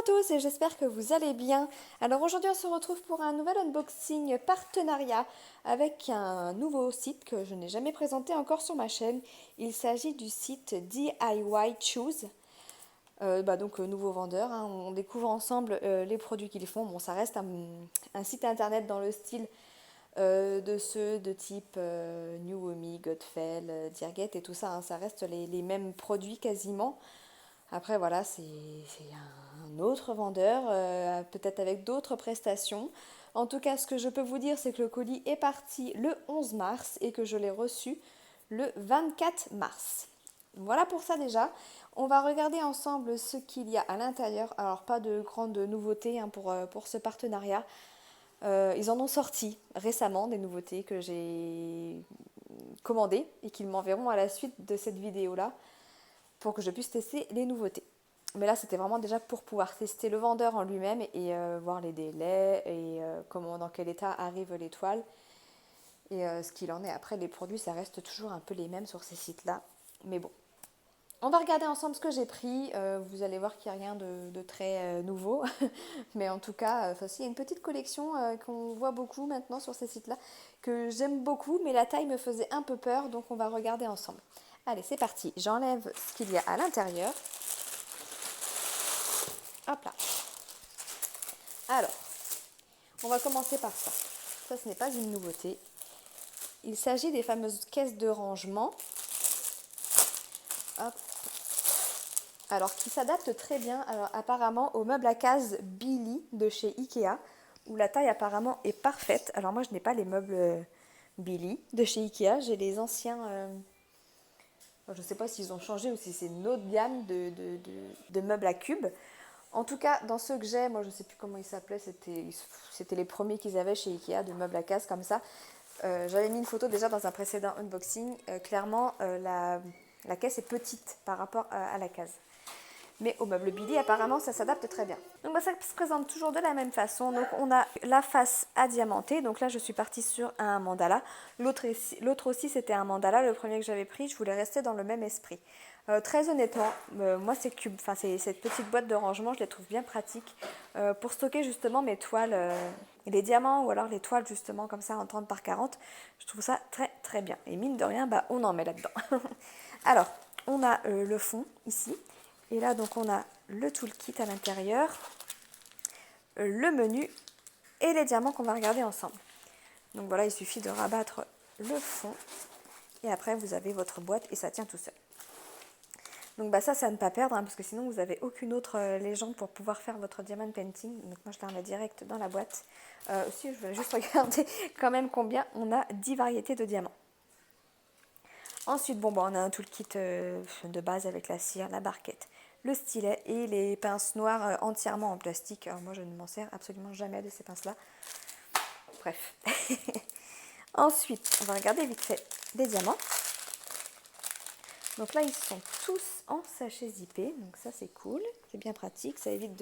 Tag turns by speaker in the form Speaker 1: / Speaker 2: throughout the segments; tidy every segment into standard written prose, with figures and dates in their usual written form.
Speaker 1: tous et j'espère que vous allez bien. Alors aujourd'hui on se retrouve pour un nouvel unboxing partenariat avec un nouveau site que je n'ai jamais présenté encore sur ma chaîne. Il s'agit du site DIY Choose. Donc nouveau vendeur, hein. On découvre ensemble les produits qu'ils font. Bon, ça reste un site internet dans le style de ceux de type New Omi, Godfell, Dirget et tout ça, hein. Ça reste les mêmes produits quasiment. Après voilà, c'est un autre vendeur, peut-être avec d'autres prestations. En tout cas, ce que je peux vous dire, c'est que le colis est parti le 11 mars et que je l'ai reçu le 24 mars. Voilà pour ça déjà. On va regarder ensemble ce qu'il y a à l'intérieur. Alors pas de grandes nouveautés, hein, pour ce partenariat. Ils en ont sorti récemment des nouveautés que j'ai commandées et qu'ils m'enverront à la suite de cette vidéo-là pour que je puisse tester les nouveautés. Mais là, c'était vraiment déjà pour pouvoir tester le vendeur en lui-même et voir les délais et dans quel état arrive l'étoile et ce qu'il en est. Après, les produits, ça reste toujours un peu les mêmes sur ces sites-là. Mais bon, on va regarder ensemble ce que j'ai pris. Vous allez voir qu'il n'y a rien de très nouveau. Mais en tout cas, il y a une petite collection qu'on voit beaucoup maintenant sur ces sites-là, que j'aime beaucoup, mais la taille me faisait un peu peur, donc on va regarder ensemble. Allez, c'est parti. J'enlève ce qu'il y a à l'intérieur. Hop là. Alors, on va commencer par ça. Ça, ce n'est pas une nouveauté. Il s'agit des fameuses caisses de rangement. Hop. Alors, qui s'adaptent très bien, alors, apparemment, aux meubles à cases Billy de chez Ikea, où la taille apparemment est parfaite. Alors moi, je n'ai pas les meubles Billy de chez Ikea, j'ai les anciens... je ne sais pas s'ils ont changé ou si c'est une autre gamme de meubles à cubes. En tout cas, dans ceux que j'ai, moi je ne sais plus comment ils s'appelaient, c'était les premiers qu'ils avaient chez Ikea, de meubles à cases comme ça. J'avais mis une photo déjà dans un précédent unboxing. Clairement, la caisse est petite par rapport à la case. Mais au meuble Billy, apparemment, ça s'adapte très bien. Donc ça se présente toujours de la même façon. Donc on a la face adiamantée. Donc là, je suis partie sur un mandala. L'autre aussi, c'était un mandala. Le premier que j'avais pris, je voulais rester dans le même esprit. Très honnêtement, moi, cette petite boîte de rangement, je les trouve bien pratiques pour stocker justement mes toiles, les diamants ou alors les toiles justement comme ça en 30 par 40. Je trouve ça très très bien. Et mine de rien, on en met là-dedans. Alors, on a le fond ici. Et là, donc, on a le toolkit à l'intérieur, le menu et les diamants qu'on va regarder ensemble. Donc voilà, il suffit de rabattre le fond et après, vous avez votre boîte et ça tient tout seul. Donc ça, c'est à ne pas perdre, hein, parce que sinon, vous n'avez aucune autre légende pour pouvoir faire votre diamond painting. Donc moi, je la remets direct dans la boîte. Aussi, je vais juste regarder quand même combien on a 10 variétés de diamants. Ensuite, on a un toolkit de base avec la cire, la barquette, le stylet et les pinces noires entièrement en plastique. Alors moi, je ne m'en sers absolument jamais de ces pinces-là. Bref. Ensuite, on va regarder vite fait les diamants. Donc là, ils sont tous en sachets zippés. Donc ça, c'est cool. C'est bien pratique. Ça évite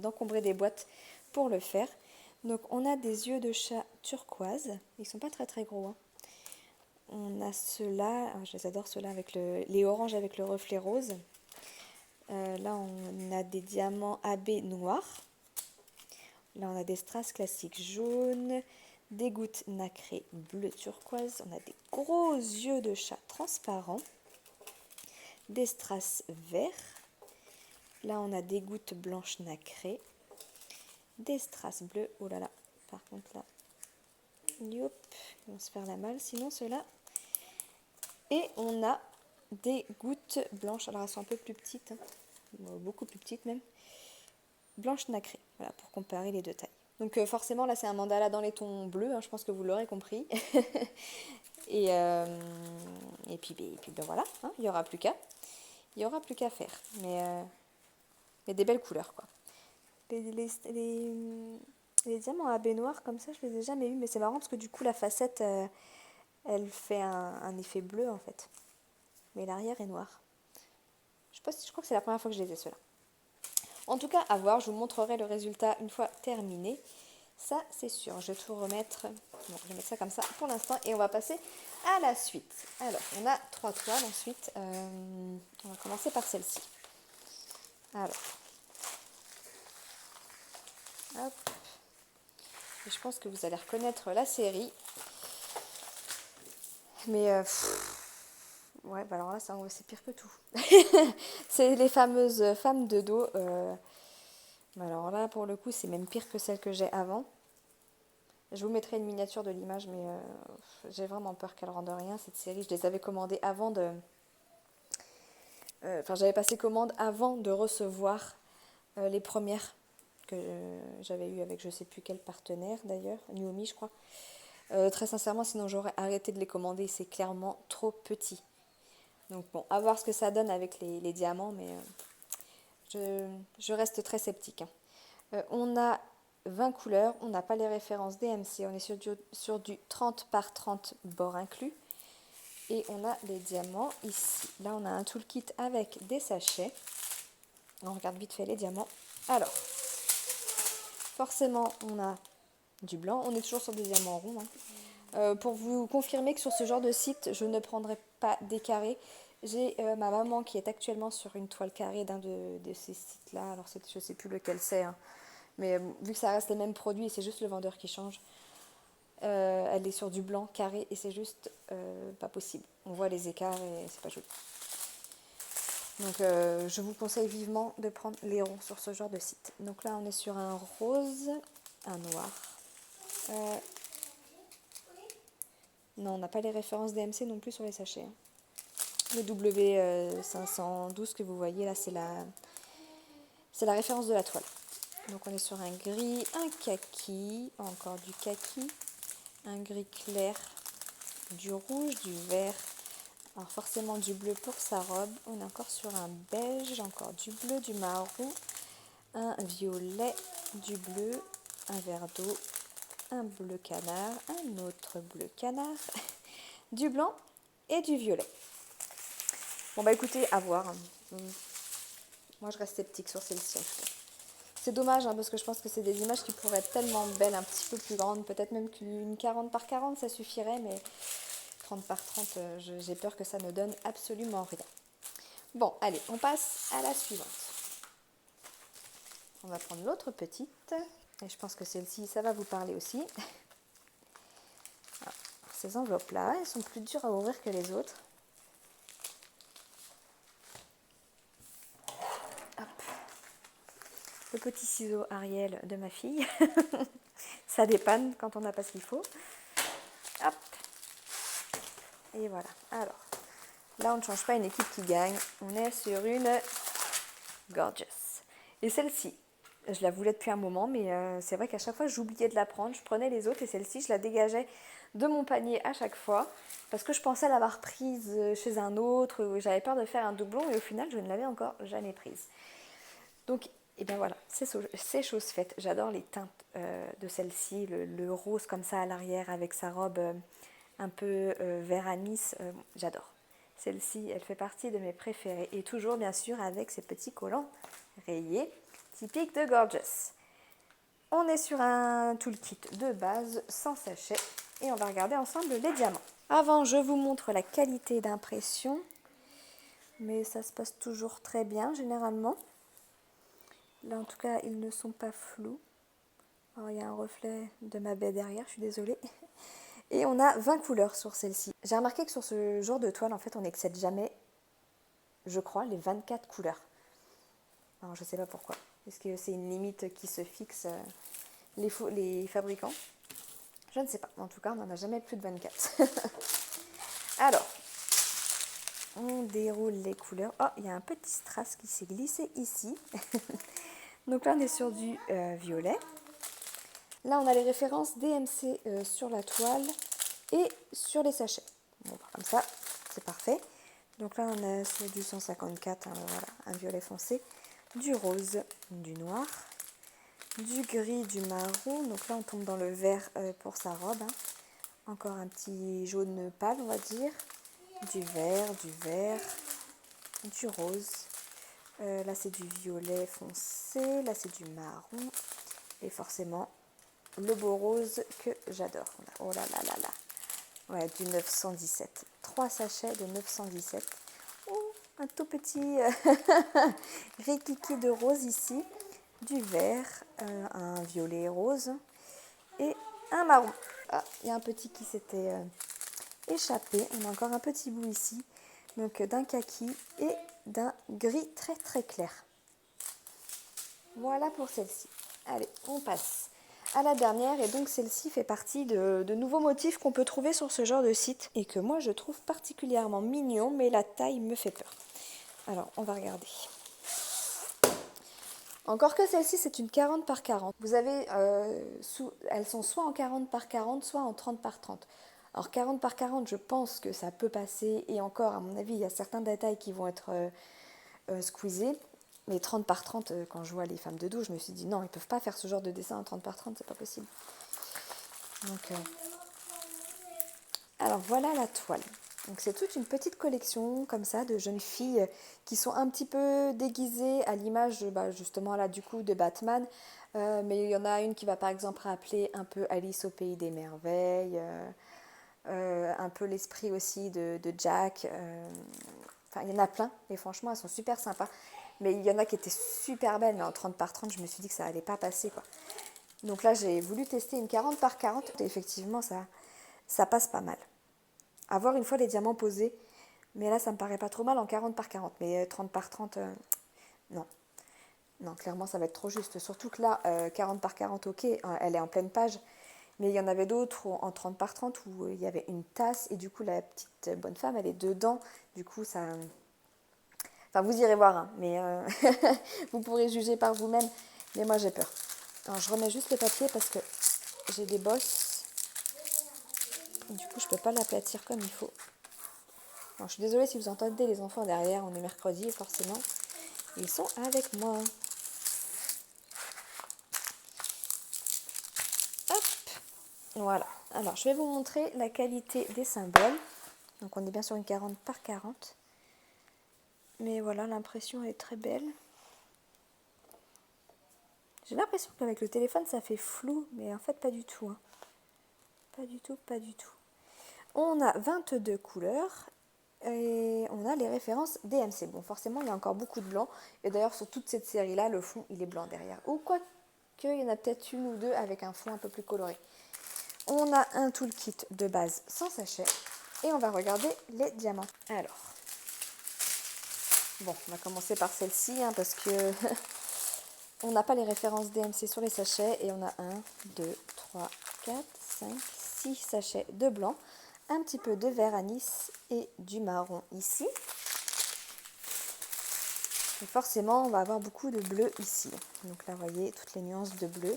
Speaker 1: d'encombrer des boîtes pour le faire. Donc on a des yeux de chat turquoise. Ils sont pas très très gros, hein. On a ceux-là, je les adore ceux-là avec les oranges avec le reflet rose. Là, on a des diamants AB noirs. Là, on a des strass classiques jaunes, des gouttes nacrées bleu turquoise. On a des gros yeux de chat transparents, des strass verts. Là, on a des gouttes blanches nacrées, des strass bleus. Oh là là, par contre là, yop, ils vont se faire la malle. Sinon, ceux-là. Et on a des gouttes blanches, alors elles sont un peu plus petites, hein, beaucoup plus petites même, blanches nacrées, voilà, pour comparer les deux tailles. Donc forcément là c'est un mandala dans les tons bleus, hein, je pense que vous l'aurez compris. et puis voilà, hein, il n'y aura plus qu'à faire, mais des belles couleurs quoi. Les diamants à baie noire comme ça je les ai jamais eu, mais c'est marrant parce que du coup la facette elle fait un effet bleu en fait. Mais l'arrière est noir. Je crois que c'est la première fois que je les ai ceux-là. En tout cas, à voir, je vous montrerai le résultat une fois terminé. Ça, c'est sûr. Je vais tout remettre. Bon, je vais mettre ça comme ça pour l'instant et on va passer à la suite. Alors, on a 3 toiles ensuite. On va commencer par celle-ci. Alors, Hop. Et je pense que vous allez reconnaître la série. Mais ouais, bah alors là, c'est pire que tout. C'est les fameuses femmes de dos. Alors là, pour le coup, c'est même pire que celle que j'ai avant. Je vous mettrai une miniature de l'image, mais j'ai vraiment peur qu'elle rende rien, cette série. Je les avais commandées avant de... Enfin, j'avais passé commande avant de recevoir les premières que j'avais eues avec je sais plus quel partenaire d'ailleurs, Naomi je crois. Très sincèrement, sinon j'aurais arrêté de les commander, c'est clairement trop petit. Donc bon, à voir ce que ça donne avec les diamants, mais je reste très sceptique. On a 20 couleurs, on n'a pas les références DMC, on est sur du 30 par 30 bord inclus. Et on a les diamants ici. Là, on a un toolkit avec des sachets. On regarde vite fait les diamants. Alors, forcément, on a du blanc. On est toujours sur des diamants ronds. Pour vous confirmer que sur ce genre de site, je ne prendrai pas des carrés. J'ai ma maman qui est actuellement sur une toile carrée d'un de ces sites-là. Alors, je ne sais plus lequel c'est. Mais vu que ça reste les mêmes produits, c'est juste le vendeur qui change. Elle est sur du blanc carré et c'est juste pas possible. On voit les écarts et c'est pas joli. Donc je vous conseille vivement de prendre les ronds sur ce genre de site. Donc là on est sur un rose, un noir. Non, on n'a pas les références DMC non plus sur les sachets. Le W512 que vous voyez là, c'est la référence de la toile. Donc on est sur un gris, un kaki, encore du kaki, un gris clair, du rouge, du vert. Alors forcément du bleu pour sa robe. On est encore sur un beige, encore du bleu, du marron, un violet, du bleu, un vert d'eau, un bleu canard, un autre bleu canard, du blanc et du violet. Bon bah écoutez, à voir. Moi je reste sceptique sur celle-ci. C'est dommage parce que je pense que c'est des images qui pourraient être tellement belles, un petit peu plus grandes. Peut-être même qu'une 40 par 40 ça suffirait, mais 30 par 30, j'ai peur que ça ne donne absolument rien. Bon, allez, on passe à la suivante. On va prendre l'autre petite. Et je pense que celle-ci, ça va vous parler aussi. Alors, ces enveloppes-là, elles sont plus dures à ouvrir que les autres. Hop. Le petit ciseau Ariel de ma fille. Ça dépanne quand on n'a pas ce qu'il faut. Hop. Et voilà. Alors, là, on ne change pas une équipe qui gagne. On est sur une Gorgeous. Et celle-ci, je la voulais depuis un moment, mais c'est vrai qu'à chaque fois, j'oubliais de la prendre. Je prenais les autres et celle-ci, je la dégageais de mon panier à chaque fois parce que je pensais l'avoir prise chez un autre. J'avais peur de faire un doublon et au final, je ne l'avais encore jamais prise. Donc, et bien voilà, c'est chose faite. J'adore les teintes de celle-ci, le rose comme ça à l'arrière avec sa robe un peu vert anis. J'adore. Celle-ci, elle fait partie de mes préférées. Et toujours, bien sûr, avec ces petits collants rayés, typiques de Gorgeous. On est sur un toolkit de base, sans sachet. Et on va regarder ensemble les diamants. Avant, je vous montre la qualité d'impression. Mais ça se passe toujours très bien, généralement. Là, en tout cas, ils ne sont pas flous. Alors, il y a un reflet de ma baie derrière, je suis désolée. Et on a 20 couleurs sur celle-ci. J'ai remarqué que sur ce genre de toile, en fait, on n'excède jamais, je crois, les 24 couleurs. Alors, je ne sais pas pourquoi. Est-ce que c'est une limite qui se fixe les fabricants? Je ne sais pas. En tout cas, on n'en a jamais plus de 24. Alors, on déroule les couleurs. Oh, il y a un petit strass qui s'est glissé ici. Donc là, on est sur du violet. Là, on a les références DMC sur la toile et sur les sachets. Bon, comme ça, c'est parfait. Donc là, on est sur du 154, voilà, un violet foncé, du rose, du noir, du gris, du marron. Donc là, on tombe dans le vert pour sa robe. Encore un petit jaune pâle, on va dire. Du vert, du rose. Là, c'est du violet foncé. Là, c'est du marron. Et forcément, le beau rose que j'adore. Oh là là là là. Ouais, du 917. 3 sachets de 917. Oh, un tout petit rikiki de rose ici. du vert, un violet rose et un marron. Ah, il y a un petit qui s'était échappé. On a encore un petit bout ici. Donc d'un kaki et d'un gris très très clair. Voilà pour celle-ci. Allez, on passe à la dernière. Et donc celle-ci fait partie de nouveaux motifs qu'on peut trouver sur ce genre de site. Et que moi je trouve particulièrement mignon, mais la taille me fait peur. Alors, on va regarder. Encore que celle-ci, c'est une 40 par 40. Vous avez, elles sont soit en 40 par 40, soit en 30 par 30. Alors 40 par 40, je pense que ça peut passer. Et encore, à mon avis, il y a certains détails qui vont être squeezés. Mais 30 par 30, quand je vois les femmes de dos, je me suis dit non, ils ne peuvent pas faire ce genre de dessin en 30 par 30, c'est pas possible. Donc, alors voilà la toile. Donc c'est toute une petite collection comme ça de jeunes filles qui sont un petit peu déguisées à l'image justement là du coup de Batman. Mais il y en a une qui va par exemple rappeler un peu Alice au pays des merveilles, un peu l'esprit aussi de Jack. Enfin il y en a plein et franchement elles sont super sympas. Mais il y en a qui étaient super belles, mais en 30 par 30 je me suis dit que ça allait pas passer quoi. Donc là j'ai voulu tester une 40 par 40 et effectivement ça passe pas mal. À voir une fois les diamants posés. Mais là, ça me paraît pas trop mal en 40 par 40. Mais 30 par 30, non. Non, clairement, ça va être trop juste. Surtout que là, 40 par 40, ok, elle est en pleine page. Mais il y en avait d'autres en 30 par 30 où il y avait une tasse. Et du coup, la petite bonne femme, elle est dedans. Du coup, ça... Enfin, vous irez voir, hein, mais vous pourrez juger par vous-même. Mais moi, j'ai peur. Alors, je remets juste le papier parce que j'ai des bosses. Du coup, je peux pas l'aplatir comme il faut. Alors, je suis désolée si vous entendez les enfants derrière, on est mercredi, forcément. Ils sont avec moi. Hop, voilà. Alors, je vais vous montrer la qualité des symboles. Donc, on est bien sur une 40 par 40. Mais voilà, l'impression est très belle. J'ai l'impression qu'avec le téléphone, ça fait flou, mais en fait, pas du tout. Hein. Pas du tout, pas du tout. On a 22 couleurs et on a les références DMC. Bon, forcément, il y a encore beaucoup de blanc. Et d'ailleurs, sur toute cette série-là, le fond, il est blanc derrière. Ou quoi qu'il y en a peut-être une ou deux avec un fond un peu plus coloré. On a un toolkit de base sans sachet. Et on va regarder les diamants. Alors, bon, on va commencer par celle-ci, hein, parce que on n'a pas les références DMC sur les sachets. Et on a 1, 2, 3, 4, 5, 6 sachets de blanc. Un petit peu de vert anis et du marron ici. Et forcément, on va avoir beaucoup de bleu ici. Donc là, vous voyez toutes les nuances de bleu.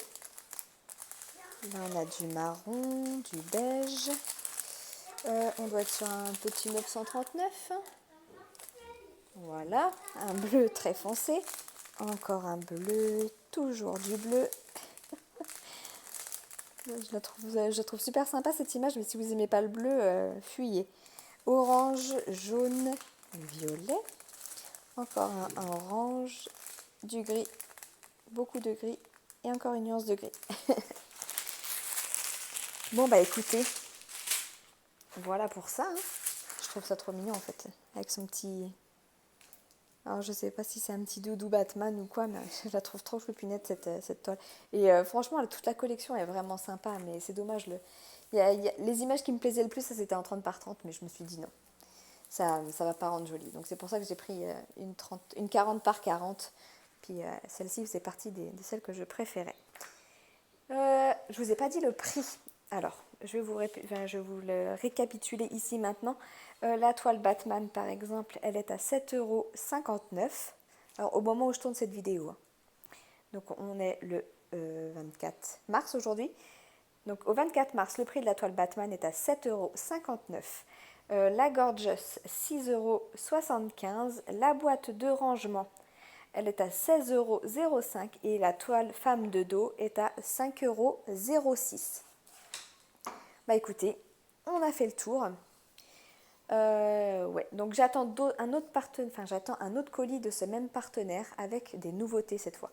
Speaker 1: Là, on a du marron, du beige. On doit être sur un petit 939. Voilà, un bleu très foncé. Encore un bleu, toujours du bleu. Je la trouve super sympa cette image, mais si vous n'aimez pas le bleu, fuyez. Orange, jaune, violet. Encore un orange, du gris, beaucoup de gris et encore une nuance de gris. Bon bah écoutez, voilà pour ça. Hein. Je trouve ça trop mignon en fait, avec son petit... Alors je sais pas si c'est un petit doudou Batman ou quoi, mais je la trouve trop choupinette cette toile. Et franchement, toute la collection est vraiment sympa, mais c'est dommage. Les images qui me plaisaient le plus, ça c'était en 30 par 30, mais je me suis dit non, ça va pas rendre joli. Donc c'est pour ça que j'ai pris une 40 par 40. Puis celle-ci faisait partie de celles que je préférais. Je vous ai pas dit le prix. Alors, je vais vous le récapituler ici maintenant. La toile Batman, par exemple, elle est à 7,59 €. Alors, au moment où je tourne cette vidéo. Hein. Donc, on est le 24 mars aujourd'hui. Donc, au 24 mars, le prix de la toile Batman est à 7,59 €. La Gorgeous, 6,75 €. La boîte de rangement, elle est à 16,05 € et la toile femme de dos est à 5,06 €. Bah écoutez, on a fait le tour. Ouais, donc j'attends j'attends un autre colis de ce même partenaire avec des nouveautés cette fois.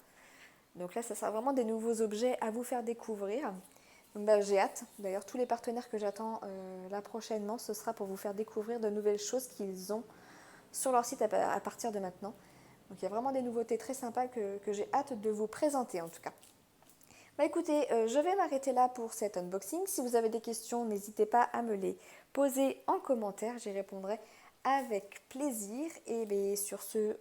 Speaker 1: Donc là, ça sera vraiment des nouveaux objets à vous faire découvrir. Donc bah, j'ai hâte. D'ailleurs, tous les partenaires que j'attends là prochainement, ce sera pour vous faire découvrir de nouvelles choses qu'ils ont sur leur site à partir de maintenant. Donc il y a vraiment des nouveautés très sympas que j'ai hâte de vous présenter en tout cas. Bah écoutez, je vais m'arrêter là pour cet unboxing. Si vous avez des questions, n'hésitez pas à me les poser en commentaire, j'y répondrai avec plaisir. Et bien, sur ce,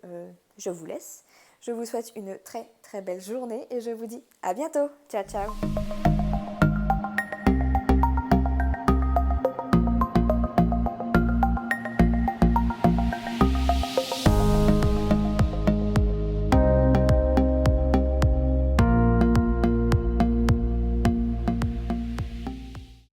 Speaker 1: je vous laisse. Je vous souhaite une très très belle journée et je vous dis à bientôt. Ciao ciao.